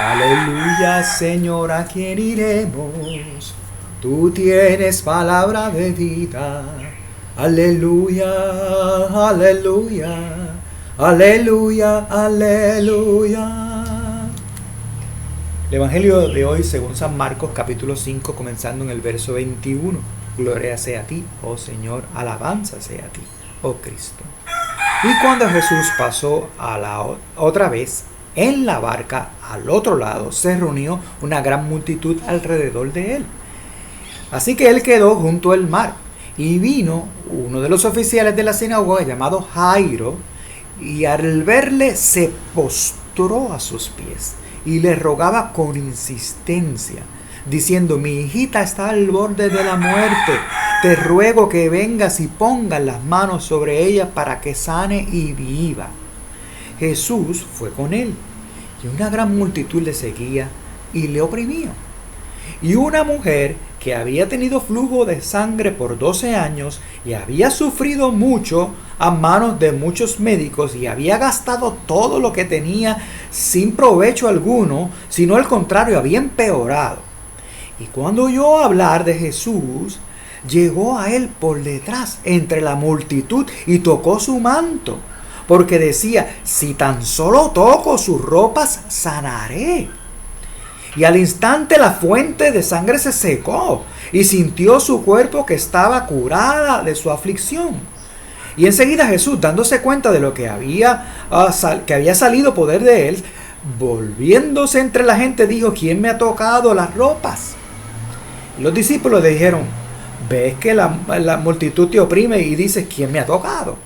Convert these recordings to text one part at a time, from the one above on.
Aleluya, Señor, ¿a quién iremos? Tú tienes palabra de vida. Aleluya, aleluya, aleluya, aleluya. El Evangelio de hoy, según San Marcos, capítulo 5, comenzando en el verso 21. Gloria sea a ti, oh Señor, alabanza sea a ti, oh Cristo. Y cuando Jesús pasó otra vez en la barca al otro lado, se reunió una gran multitud alrededor de él. Así que él quedó junto al mar, y vino uno de los oficiales de la sinagoga llamado Jairo, y al verle se postró a sus pies y le rogaba con insistencia, diciendo: mi hijita está al borde de la muerte, te ruego que vengas y pongas las manos sobre ella para que sane y viva. Jesús fue con él, y una gran multitud le seguía y le oprimía. Y una mujer que había tenido flujo de sangre por 12 años y había sufrido mucho a manos de muchos médicos y había gastado todo lo que tenía sin provecho alguno, sino al contrario, había empeorado. Y cuando oyó hablar de Jesús, llegó a él por detrás entre la multitud y tocó su manto, porque decía: si tan solo toco sus ropas, sanaré. Y al instante la fuente de sangre se secó y sintió su cuerpo que estaba curada de su aflicción. Y enseguida Jesús, dándose cuenta de lo que había salido poder de él, volviéndose entre la gente, dijo: ¿quién me ha tocado las ropas? Y los discípulos le dijeron: ves que la multitud te oprime y dices: ¿quién me ha tocado?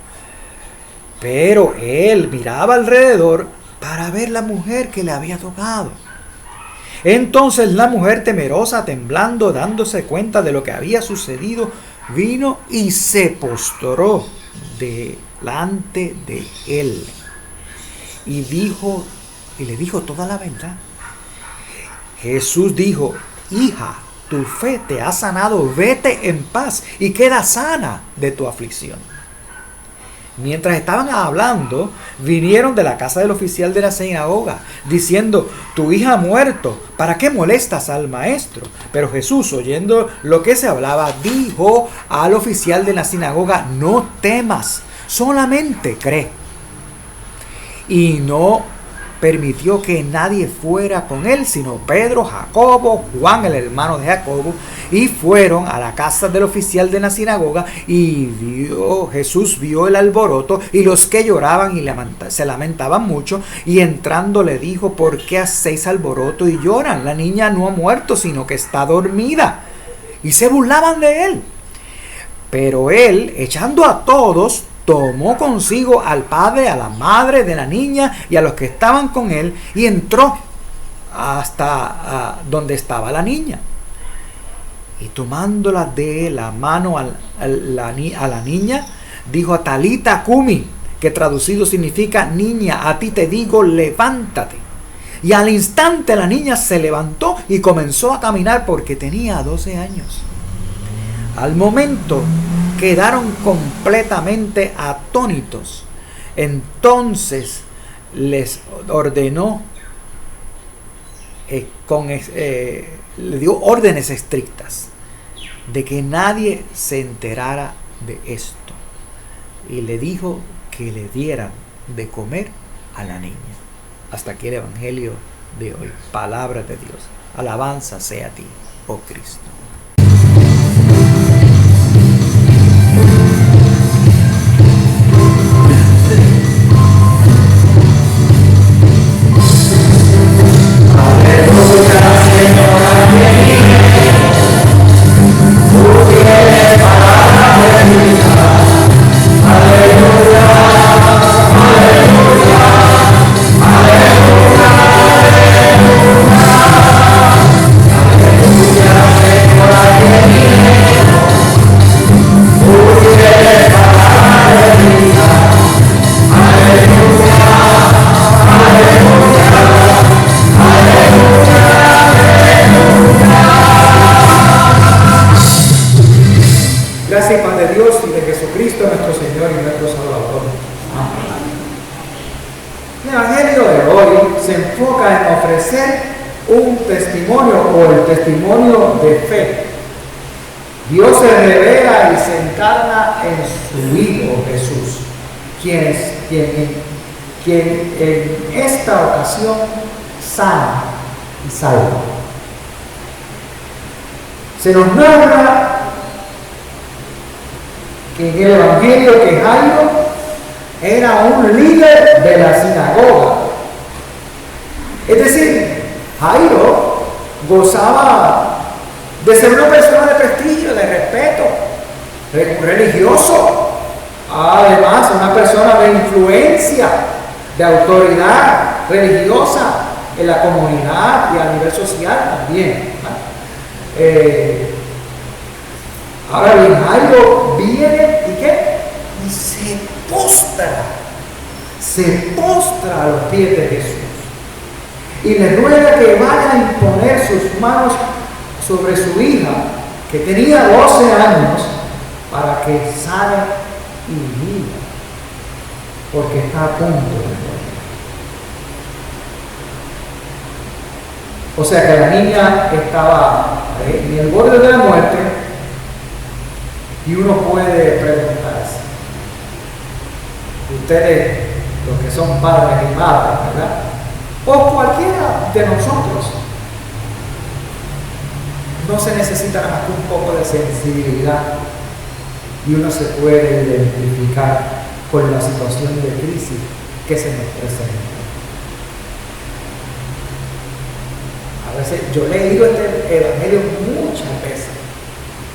Pero él miraba alrededor para ver la mujer que le había tocado. Entonces la mujer, temerosa, temblando, dándose cuenta de lo que había sucedido, vino y se postró delante de él. Y le dijo toda la verdad. Jesús dijo: hija, tu fe te ha sanado, vete en paz y queda sana de tu aflicción. Mientras estaban hablando, vinieron de la casa del oficial de la sinagoga, diciendo: tu hija ha muerto, ¿para qué molestas al maestro? Pero Jesús, oyendo lo que se hablaba, dijo al oficial de la sinagoga: no temas, solamente cree. Y no permitió que nadie fuera con él, sino Pedro, Jacobo, Juan, el hermano de Jacobo, y fueron a la casa del oficial de la sinagoga, y Jesús vio el alboroto y los que lloraban y se lamentaban mucho, y entrando le dijo: ¿por qué hacéis alboroto y lloran? La niña no ha muerto, sino que está dormida. Y se burlaban de él. Pero él, echando a todos, tomó consigo al padre, a la madre de la niña y a los que estaban con él, y entró hasta donde estaba la niña. Y tomándola de la mano a la niña, dijo: Talita cumi, que traducido significa: niña, a ti te digo, levántate. Y al instante la niña se levantó y comenzó a caminar, porque tenía 12 años. Al momento quedaron completamente atónitos. Entonces les ordenó, le dio órdenes estrictas de que nadie se enterara de esto. Y le dijo que le dieran de comer a la niña. Hasta aquí el Evangelio de hoy. Palabra de Dios. Alabanza sea a ti, oh Cristo. enfoca en ofrecer un testimonio o el testimonio de fe. Dios se revela y se encarna en su Hijo Jesús, quien en esta ocasión sana y salva. Se nos narra que en el Evangelio que Jairo era un líder de la sinagoga. Es decir, Jairo gozaba de ser una persona de prestigio, de respeto, religioso, además una persona de influencia, de autoridad religiosa en la comunidad y a nivel social también. Ahora bien, Jairo viene y ¿qué? Y se postra a los pies de Jesús y le ruega que vaya a imponer sus manos sobre su hija, que tenía 12 años, para que sane y viva, porque está a punto de morir. O sea que la niña estaba en el borde de la muerte, y uno puede preguntarse, ustedes, los que son padres y madres, ¿verdad? O cualquiera de nosotros, no se necesita nada más que un poco de sensibilidad y uno se puede identificar con la situación de crisis que se nos presenta. A veces, yo he leído este Evangelio muchas veces,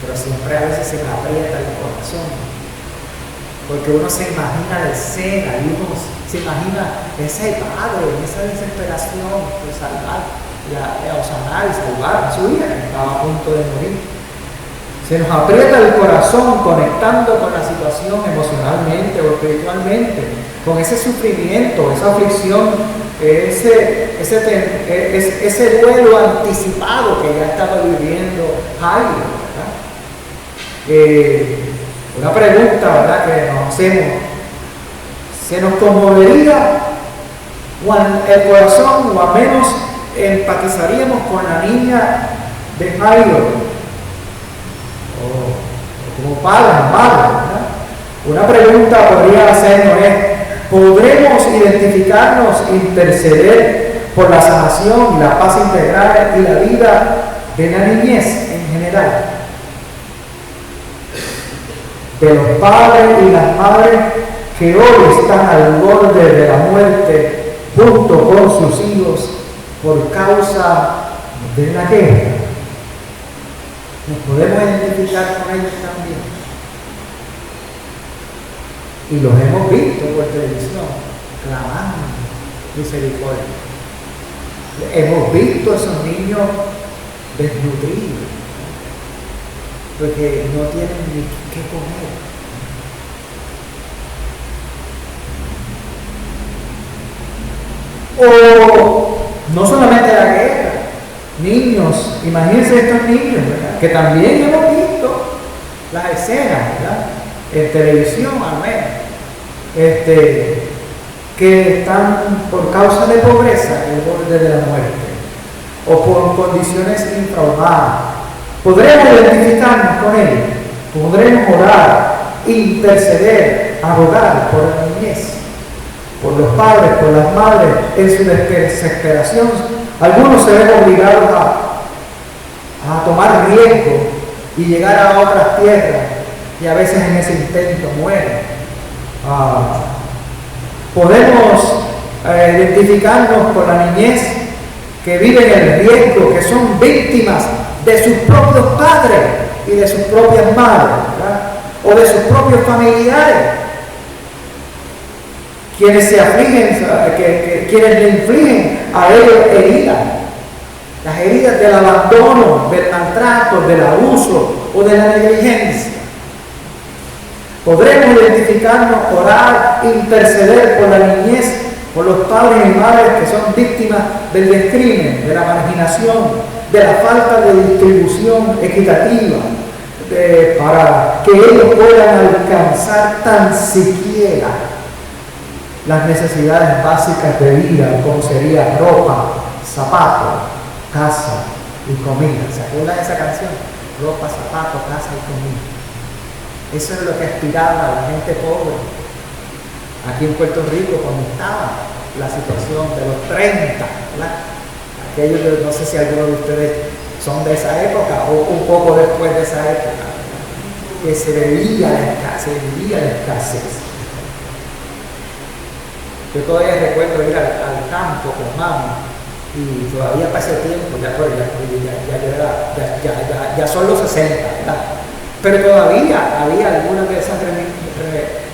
pero siempre a veces se me aprieta el corazón, porque uno se imagina la escena y uno se imagina ese padre en esa desesperación de salvar o sanar y salvar a su hija que estaba a punto de morir. Se nos aprieta el corazón conectando con la situación emocionalmente o espiritualmente, con ese sufrimiento, esa aflicción, ese duelo anticipado que ya estaba viviendo Jairo, ¿verdad? Una pregunta, ¿verdad?, que nos hacemos: ¿se nos conmovería el corazón, o al menos empatizaríamos con la niña de Jairo? Como padres, madres, ¿verdad? Una pregunta podría hacernos es: ¿podremos identificarnos, interceder por la sanación y la paz integral y la vida de la niñez en general? De los padres y las madres que hoy están al borde de la muerte junto con sus hijos por causa de la guerra. Nos podemos identificar con ellos también. Y los hemos visto por televisión, clamando misericordia. Hemos visto a esos niños desnutridos, porque no tienen ni qué comer. O no solamente la guerra, niños, imagínense estos niños, ¿verdad?, que también hemos visto las escenas, ¿verdad?, en televisión al menos, que están por causa de pobreza en el borde de la muerte o por condiciones infrahumanas. Podremos identificarnos con ellos, podremos orar, interceder, abogar por la niñez, por los padres, por las madres en su desesperación. Algunos se ven obligados a tomar riesgo y llegar a otras tierras, y a veces en ese intento mueren. Podemos identificarnos con la niñez que vive en el riesgo, que son víctimas de sus propios padres y de sus propias madres, ¿verdad?, o de sus propios familiares, quienes se afligen, quienes le infligen a ellos heridas, las heridas del abandono, del maltrato, del abuso o de la negligencia. Podremos identificarnos, orar, interceder por la niñez, por los padres y madres que son víctimas del descrimen, de la marginación, de la falta de distribución equitativa, para que ellos puedan alcanzar tan siquiera las necesidades básicas de vida, como sería ropa, zapato, casa y comida. ¿Se acuerdan de esa canción? Ropa, zapato, casa y comida. Eso es lo que aspiraba la gente pobre aquí en Puerto Rico cuando estaba la situación de los 30, ¿verdad? Aquellos de, no sé si algunos de ustedes son de esa época o un poco después de esa época, ¿verdad? Que se vivía la escasez. Yo todavía recuerdo ir al campo con mamá y todavía para ese tiempo, ya son los 60, ¿verdad? Pero todavía había algunas de esas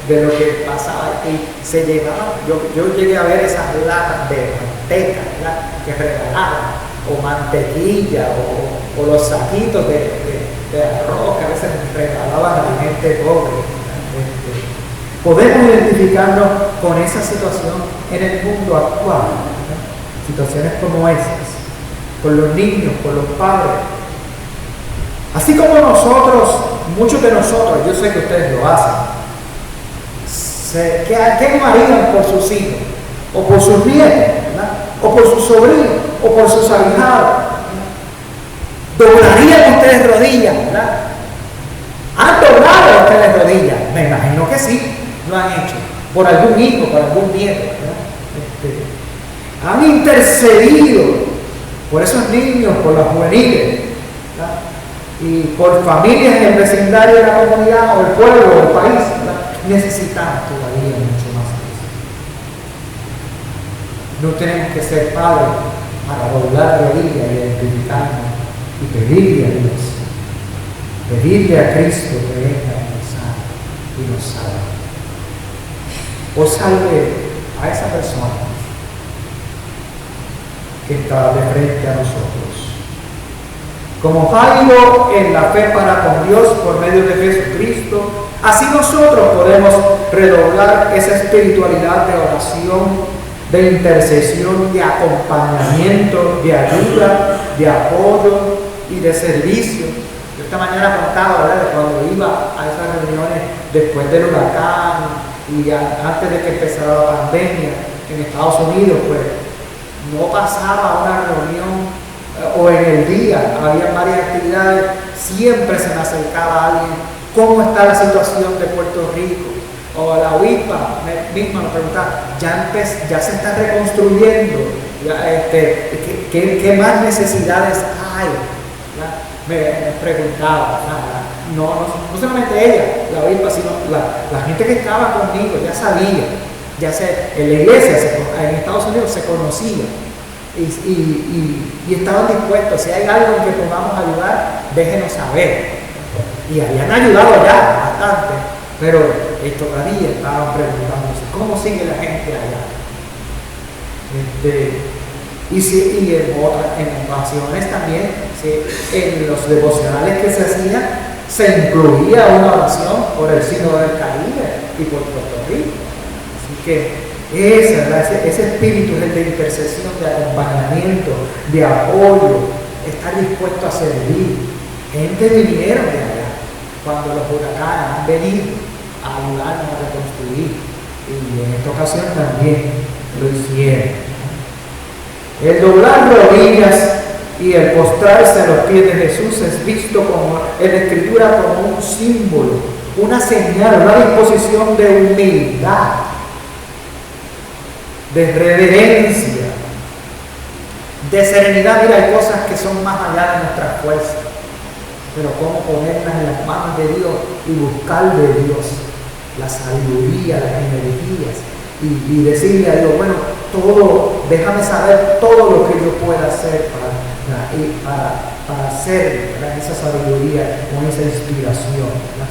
de lo que pasaba y se llevaban. Yo llegué a ver esas latas de manteca, ¿verdad?, que regalaban, o mantequilla, o los saquitos de arroz que a veces regalaban a la gente pobre. Podemos identificarnos con esa situación en el mundo actual, ¿verdad? Situaciones como esas, con los niños, con los padres. Así como nosotros, muchos de nosotros, yo sé que ustedes lo hacen, ¿qué no harían por sus hijos? O por sus nietos, ¿verdad? O por sus sobrinos, o por sus ahijados. ¿Doblarían ustedes rodillas, verdad? ¿Han doblado ustedes rodillas? Me imagino que sí, lo han hecho. Por algún hijo, por algún nieto, ¿verdad? Han intercedido por esos niños, por los juveniles, ¿verdad? Y por familias en el vecindario de la comunidad, o el pueblo, o el país, ¿verdad? Necesitamos todavía mucho más de eso. No tenemos que ser padres para doblar rodillas y identificarnos y pedirle a Dios, pedirle a Cristo que venga y nos salve. O salve a esa persona que está de frente a nosotros. Como Jairo en la fe para con Dios por medio de Jesucristo, así nosotros podemos redoblar esa espiritualidad de oración, de intercesión, de acompañamiento, de ayuda, de apoyo y de servicio. Yo esta mañana contaba, ¿verdad?, de cuando iba a esas reuniones después del huracán y antes de que empezara la pandemia en Estados Unidos, pues no pasaba una reunión o en el día, había varias actividades, siempre se me acercaba alguien, ¿cómo está la situación de Puerto Rico? O la UIPA misma me preguntaba, ya se está reconstruyendo, ¿qué más necesidades hay? Me preguntaba, no solamente ella, la UIPA, sino la gente que estaba conmigo, ya sabía, en la iglesia, en Estados Unidos se conocía. Y estaban dispuestos, si hay algo en que podamos ayudar, déjenos saber. Y habían ayudado ya bastante, pero todavía estaban preguntándose cómo sigue la gente allá. Y en ocasiones también, en los devocionales que se hacían, se incluía una oración por el Sínodo del Caribe y por Puerto Rico. Así que ese espíritu es el de intercesión, de acompañamiento, de apoyo, estar dispuesto a servir. Gente vinieron de allá cuando los huracanes han venido a ayudarnos a reconstruir, y en esta ocasión también lo hicieron. El doblar rodillas y el postrarse a los pies de Jesús es visto en la Escritura como un símbolo, una señal, una disposición de humildad, de reverencia, de serenidad. Mira, hay cosas que son más allá de nuestras fuerzas, pero cómo ponerlas en las manos de Dios y buscar de Dios la sabiduría, las energías, y decirle a Dios, bueno, déjame saber todo lo que yo pueda hacer para hacer, ¿verdad?, esa sabiduría, con esa inspiración, ¿verdad?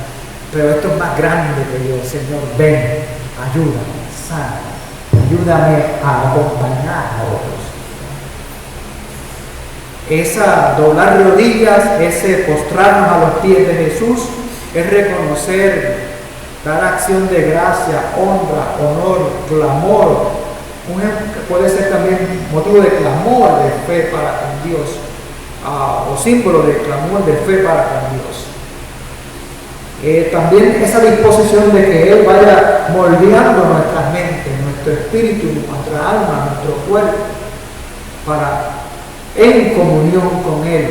Pero esto es más grande que yo. Señor, ven, ayúdame, sana. Ayúdame a acompañar a otros. Esa doblar rodillas, ese postrarnos a los pies de Jesús, es reconocer, dar acción de gracia, honra, honor, clamor. Puede ser también motivo de clamor de fe para con Dios, o símbolo de clamor de fe para con Dios. También esa disposición de que Él vaya moldeando nuestras mentes, nuestro espíritu, nuestra alma, nuestro cuerpo, para en comunión con Él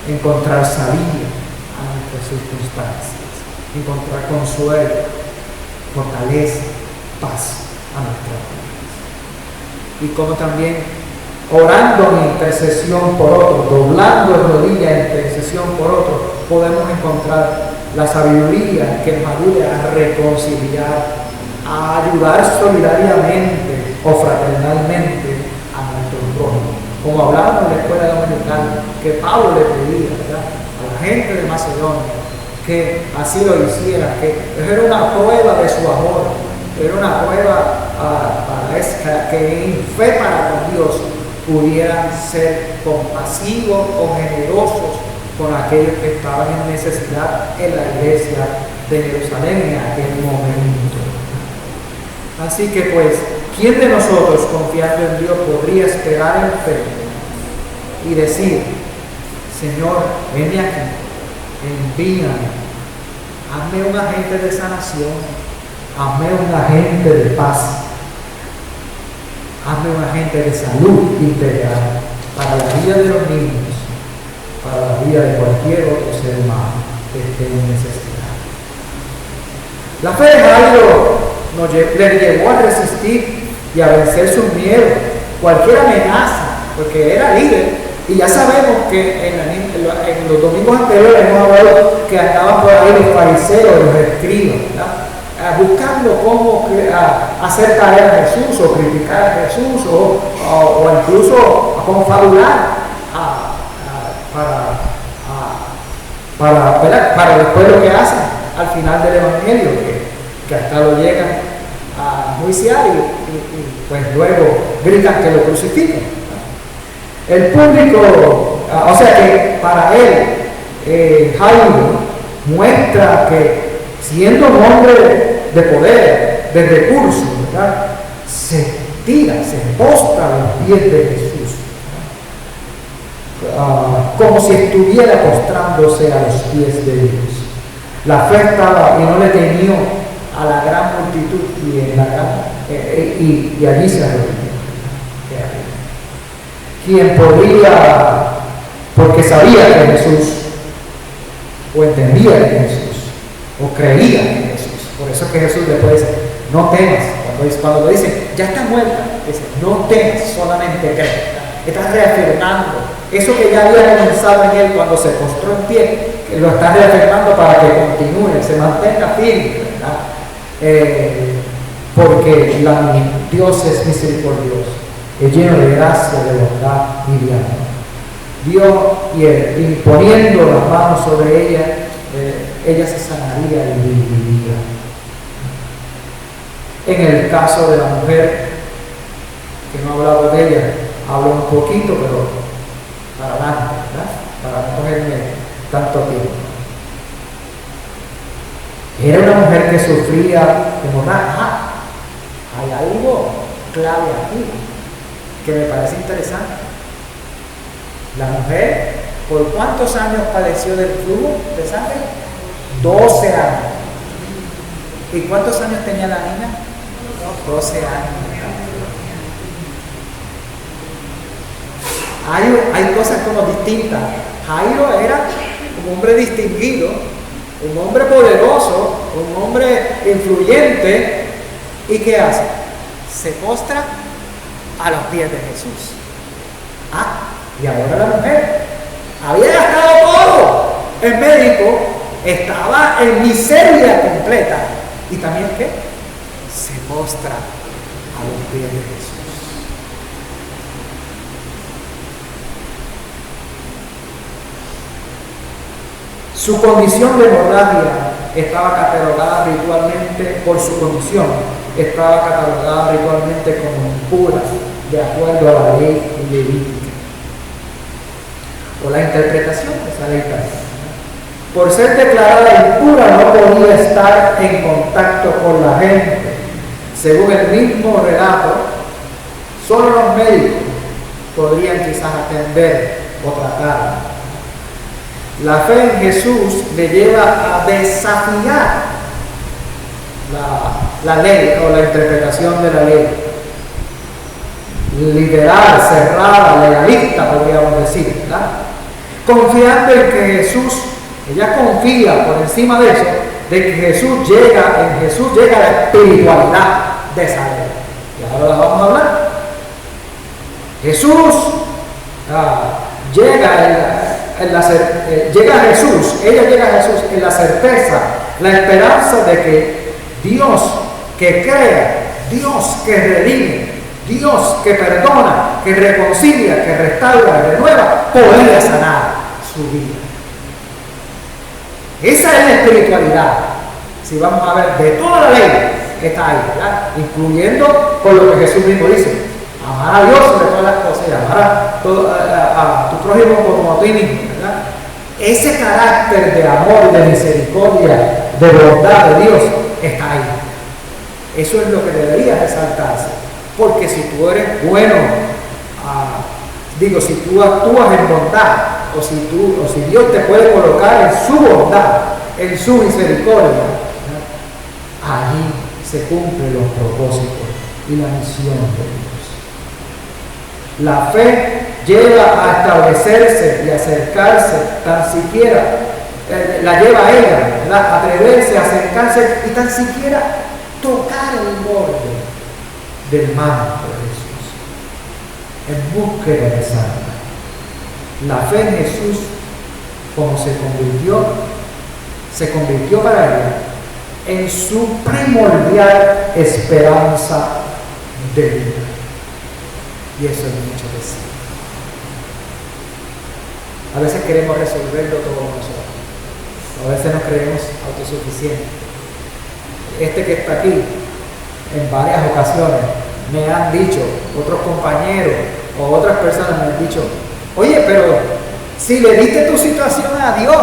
encontrar salida a nuestras circunstancias, encontrar consuelo, fortaleza, paz a nuestras vidas. Y como también orando en intercesión por otros, doblando rodillas en intercesión por otros, podemos encontrar la sabiduría que nos ayude a reconciliar, a ayudar solidariamente o fraternalmente a nuestro prójimo. Como hablábamos en la escuela dominical, que Pablo le pedía, ¿verdad?, a la gente de Macedonia que así lo hiciera, que era una prueba de su amor, era una prueba que en fe para con Dios pudieran ser compasivos o generosos con aquellos que estaban en necesidad en la iglesia de Jerusalén en aquel momento. Así que pues, ¿quién de nosotros, confiando en Dios, podría esperar en fe y decir: Señor, ven aquí, envíame, hazme un agente de sanación, hazme un agente de paz, hazme un agente de salud integral para la vida de los niños, para la vida de cualquier otro ser humano que esté en necesidad? La fe de Jairo le llevó a resistir y a vencer sus miedos, cualquier amenaza, porque era líder. Y ya sabemos que en los domingos anteriores hemos hablado que andaban por ahí los fariseos, los escribas, buscando cómo hacer caer a Jesús o criticar a Jesús o incluso a confabular para después lo que hacen al final del Evangelio, que hasta lo llegan a juiciar y pues luego gritan que lo crucifiquen. El público, o sea que para él, Jairo muestra que siendo un hombre de poder, de recursos, ¿verdad?, se tira, se postra a los pies de Jesús, como si estuviera postrándose a los pies de Dios. La fe estaba y no le temió a la gran multitud y allí se arrodilló. Quien podría, porque sabía que Jesús, o entendía que Jesús, o creía en Jesús. Por eso es que Jesús le puede decir: no temas. Cuando le dicen: ya está muerta, dice: no temas, solamente cree. Está reafirmando eso que ya había comenzado en él cuando se postró en pie, que lo está reafirmando para que continúe, se mantenga firme, ¿verdad? Porque Dios es misericordioso, es lleno de gracia, de bondad y de amor. Dios, y poniendo las manos sobre ella, ella se sanaría y viviría. En el caso de la mujer, que no he hablado de ella, hablo un poquito, pero para adelante, ¿verdad?, para no cogerme tanto tiempo. Era una mujer que sufría de hemorragia. Hay algo clave aquí que me parece interesante. La mujer, ¿por cuántos años padeció del flujo de sangre? 12 años. ¿Y cuántos años tenía la niña? 12 años. Hay cosas como distintas. Jairo era un hombre distinguido, un hombre poderoso, un hombre influyente. ¿Y qué hace? Se postra a los pies de Jesús. Y ahora la mujer había gastado todo. El médico estaba en miseria completa. ¿Y también qué? Se postra a los pies de Jesús. Su condición de hemorragia estaba catalogada ritualmente por su condición. Estaba catalogada ritualmente como impura, de acuerdo a la ley levítica, o la interpretación de esa ley también. Por ser declarada impura, no podía estar en contacto con la gente. Según el mismo relato, solo los médicos podrían quizás atender o tratar. La fe en Jesús le lleva a desafiar la ley o la interpretación de la ley. Liberal, cerrada, legalista, podríamos decir, ¿verdad? Confiando en que Jesús, ella confía por encima de eso, de que en Jesús llega la espiritualidad de esa ley. Y ahora la vamos a hablar. Jesús ella llega a Jesús en la certeza, la esperanza de que Dios que crea, Dios que redime, Dios que perdona, que reconcilia, que restaura, que renueva, podría sanar su vida. Esa es la espiritualidad. Si vamos a ver, de toda la ley que está ahí, ¿verdad? Incluyendo con lo que Jesús mismo dice: amar a Dios sobre todas las cosas y amar a tu prójimo como a ti mismo, ¿verdad? Ese carácter de amor, de misericordia, de bondad de Dios está ahí. Eso es lo que debería resaltarse. Porque si tú eres bueno, si tú actúas en bondad, o si Dios te puede colocar en su bondad, en su misericordia, ¿verdad? Allí se cumplen los propósitos y la misión de Dios. La fe lleva a establecerse y acercarse, tan siquiera la lleva a ella, ¿verdad? A atreverse a acercarse y tan siquiera tocar el borde del manto de Jesús en búsqueda de sanidad. La fe en Jesús, como se convirtió para ella en su primordial esperanza de vida. Y eso es mucho decir. A veces queremos resolverlo todo nosotros. A veces nos creemos autosuficientes. Que está aquí, en varias ocasiones, me han dicho, otros compañeros o otras personas me han dicho: oye, pero si le diste tu situación a Dios,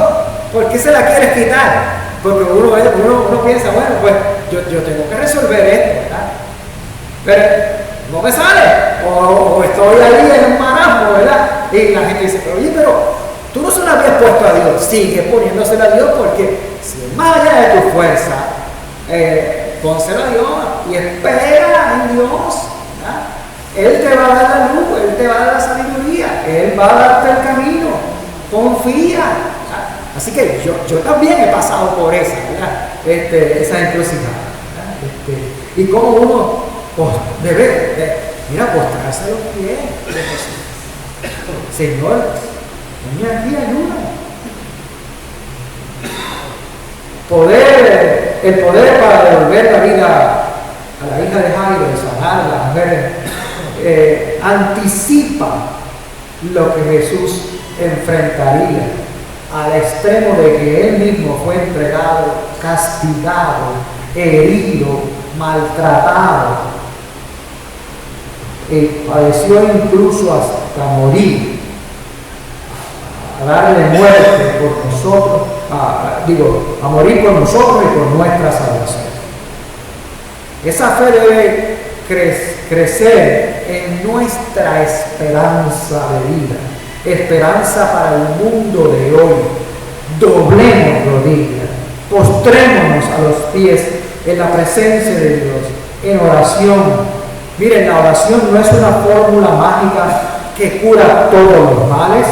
¿por qué se la quieres quitar? Porque uno piensa, bueno, pues yo tengo que resolver esto, ¿verdad? Pero no me sale, o estoy ahí en un marasmo, ¿verdad? Y la gente dice: oye, pero tú no se la habías puesto a Dios. Sigue poniéndosela a Dios, porque si es más allá de tu fuerza, pónsela a Dios y espera en Dios, ¿verdad? Él te va a dar la luz, Él te va a dar la sabiduría, Él va a darte el camino. Confía, ¿verdad? Así que yo también he pasado por esa, ¿verdad? Esa encrucijada, ¿verdad? Y como uno debe, postrarse a los pies de Jesús. Señor, ven aquí, ayúdame. El poder para devolver la vida a la hija de Jairo y sanar a la mujer anticipa lo que Jesús enfrentaría, al extremo de que Él mismo fue entregado, castigado, herido, maltratado, padeció incluso hasta morir, a darle muerte por nosotros, a morir por nosotros y por nuestra salvación. Esa fe debe crecer en nuestra esperanza de vida, esperanza para el mundo de hoy. Doblemos rodillas, postrémonos a los pies en la presencia de Dios, en oración. Miren, la oración no es una fórmula mágica que cura todos los males,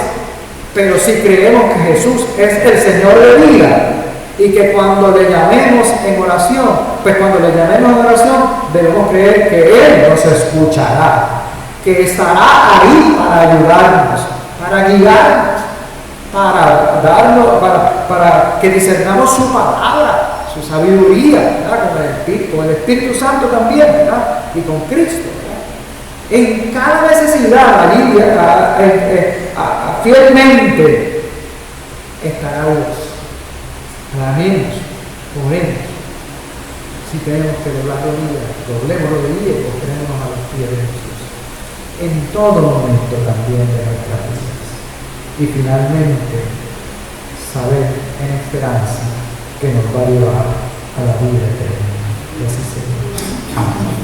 pero si creemos que Jesús es el Señor de vida y que cuando le llamemos en oración, debemos creer que Él nos escuchará, que estará ahí para ayudarnos, para guiarnos, para darnos, para que discernamos su palabra, su sabiduría, ¿verdad? Con el Espíritu Santo también, ¿verdad? Y con Cristo, ¿verdad? En cada necesidad, allí, fielmente estará Dios. Clamemos, oremos. Si tenemos que doblar rodillas, doblemos rodillas y postrémonos a los pies de Jesús. En todo momento también de nuestras vidas. Y finalmente, saber en esperanza que nos va a llevar a la vida eterna. Y así sea. Amén.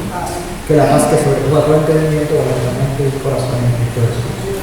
Que la paz que sobre todo entendimiento de la mente y el corazón en Cristo Jesús.